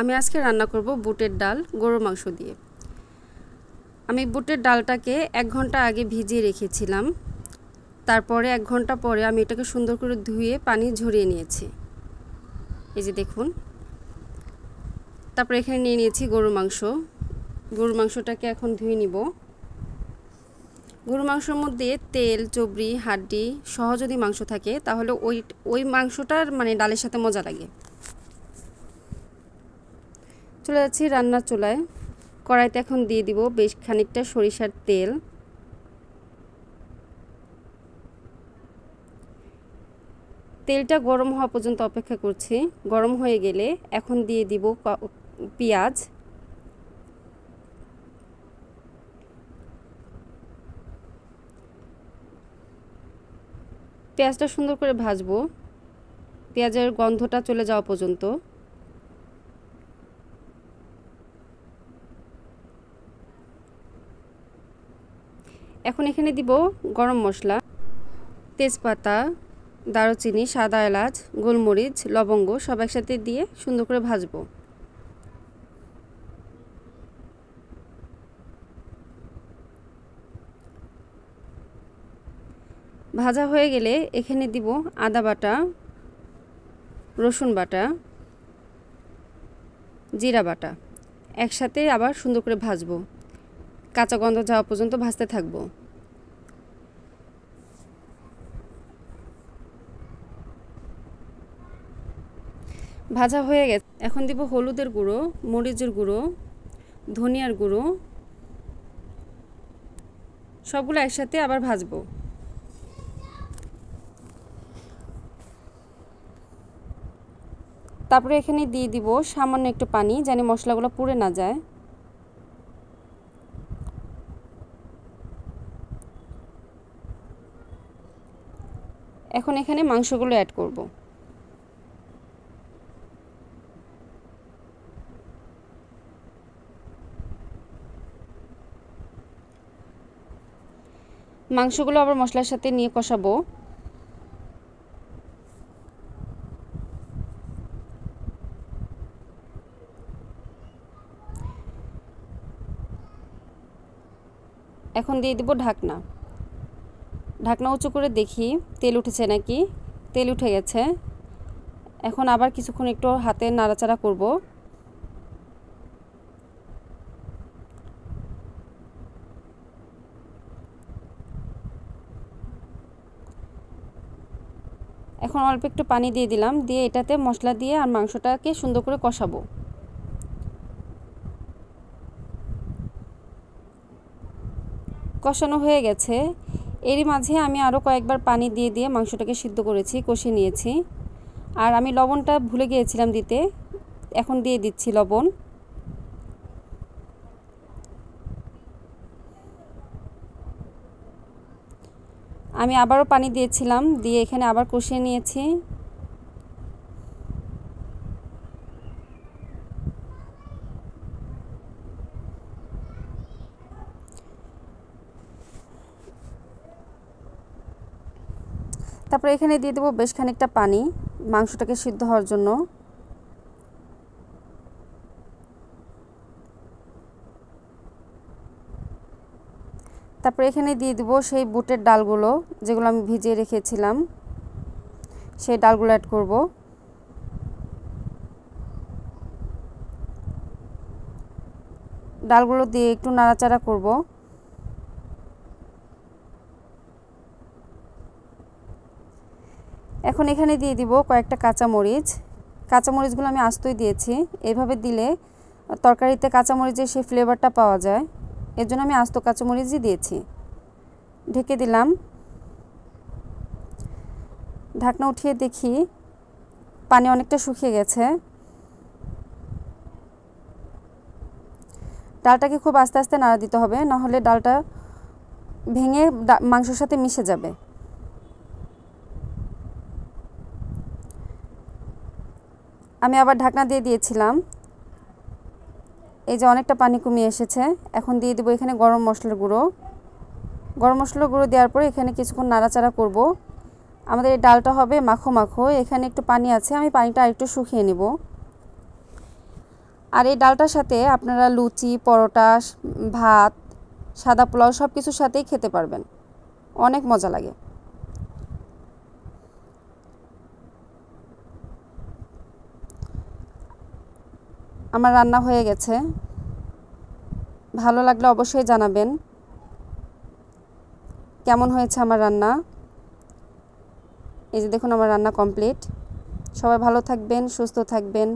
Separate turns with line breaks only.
আমি আজকে রান্না করব বুটের ডাল গরুর মাংস দিয়ে। আমি বুটের ডালটাকে 1 ঘন্টা আগে ভিজিয়ে রেখেছিলাম। তারপরে 1 ঘন্টা পরে আমি এটাকে সুন্দর করে ধুয়ে পানি ঝরিয়ে নিয়েছি। এই যে দেখুন। তারপরে এখানে নিয়ে নিয়েছি গরুর মাংস। গরুর মাংসটাকে এখন ধুয়ে নিব। গরুর মাংসের মধ্যে তেল, চর্বি, হাড্ডি সহ যদি মাংস থাকে তাহলে ওই মাংসটার ডালের সাথে মজা লাগে। চলে যাচ্ছি রান্নার চুলায়। কড়াইতে এখন দিয়ে দিব বেশ খানিকটা সরিষার তেল। তেলটা গরম হওয়া পর্যন্ত অপেক্ষা করছি। গরম হয়ে গেলে এখন দিয়ে দিব পেঁয়াজ। পেঁয়াজটা সুন্দর করে ভাজবো, পেঁয়াজের গন্ধটা চলে যাওয়া পর্যন্ত। এখন এখানে দিব গরম মশলা, তেজপাতা, দারুচিনি, সাদা এলাচ, গোলমরিচ, লবঙ্গ সব একসাথে দিয়ে সুন্দর করে ভাজবো। ভাজা হয়ে গেলে এখানে দিব আদা বাটা, রসুন বাটা, জিরা বাটা একসাথে আবার সুন্দর করে ভাজবো। কাঁচা গন্ধ যাওয়া পর্যন্ত ভাজতে থাকবো। ভাজা হয়ে গেছে। এখন দিব হলুদের গুঁড়ো, মরিচের গুঁড়ো, ধনিয়ার গুঁড়ো, সবগুলো একসাথে আবার ভাজবো। তারপরে এখানে দিয়ে দিব সামান্য একটু পানি, যেন মশলাগুলো পুড়ে না যায়। এখন এখানে মাংসগুলো অ্যাড করব। মাংসগুলো আবার মশলার সাথে নিয়ে কষাবো। এখন দিয়ে দিব ঢাকনা। ঢাকনা উঁচু করে দেখি তেল উঠেছে নাকি। তেল উঠে গেছে। এখন আবার কিছুক্ষণ একটু হাতে নাড়াচাড়া করব। এখন অল্প একটু পানি দিয়ে দিলাম, দিয়ে এটাতে মশলা দিয়ে আর মাংসটাকে সুন্দর করে কষাবো। কষানো হয়ে গেছে। এরই মাঝে আমি আরও কয়েকবার পানি দিয়ে দিয়ে মাংসটাকে সিদ্ধ করেছি, কষিয়ে নিয়েছি। আর আমি লবণটা ভুলে গিয়েছিলাম দিতে, এখন দিয়ে দিচ্ছি লবণ। আমি আবারও পানি দিয়েছিলাম, দিয়ে এখানে আবার কষিয়ে নিয়েছি। তারপরে এখানে দিয়ে দেবো বেশ খানিকটা পানি মাংসটাকে সিদ্ধ হওয়ার জন্য। তারপরে এখানে দিয়ে দেবো সেই বুটের ডালগুলো, যেগুলো আমি ভিজিয়ে রেখেছিলাম, সেই ডালগুলো অ্যাড করব। ডালগুলো দিয়ে একটু নাড়াচাড়া করব। এখন এখানে দিয়ে দিব কয়েকটা কাঁচামরিচ। কাঁচামরিচগুলো আমি আস্তই দিয়েছি। এইভাবে দিলে তরকারিতে কাঁচামরিচের সেই ফ্লেভারটা পাওয়া যায়, এর জন্য আমি আস্ত কাঁচামরিচই দিয়েছি। ঢেকে দিলাম। ঢাকনা উঠিয়ে দেখি পানি অনেকটা শুকিয়ে গেছে। ডালটাকে খুব আস্তে আস্তে নাড়া দিতে হবে, নাহলে ডালটা ভেঙে মাংসের সাথে মিশে যাবে। আমি আবার ঢাকনা দিয়ে দিয়েছিলাম। এই যে অনেকটা পানি কমিয়ে এসেছে। এখন দিয়ে দেবো এখানে গরম মশলার গুঁড়ো। গরম মশলার গুঁড়ো দেওয়ার পরে এখানে কিছুক্ষণ নাড়াচাড়া করব। আমাদের এই ডালটা হবে মাখো মাখো। এখানে একটু পানি আছে, আমি পানিটা আরেকটু শুকিয়ে নেব। আর এই ডালটার সাথে আপনারা লুচি, পরোটা, ভাত, সাদা পোলাও সব কিছুর সাথেই খেতে পারবেন, অনেক মজা লাগে। আমার রান্না হয়ে গেছে, ভালো লাগলে অবশ্যই জানাবেন কেমন হয়েছে আমার রান্না। এই যে দেখুন আমার রান্না কমপ্লিট। সবাই ভালো থাকবেন, সুস্থ থাকবেন।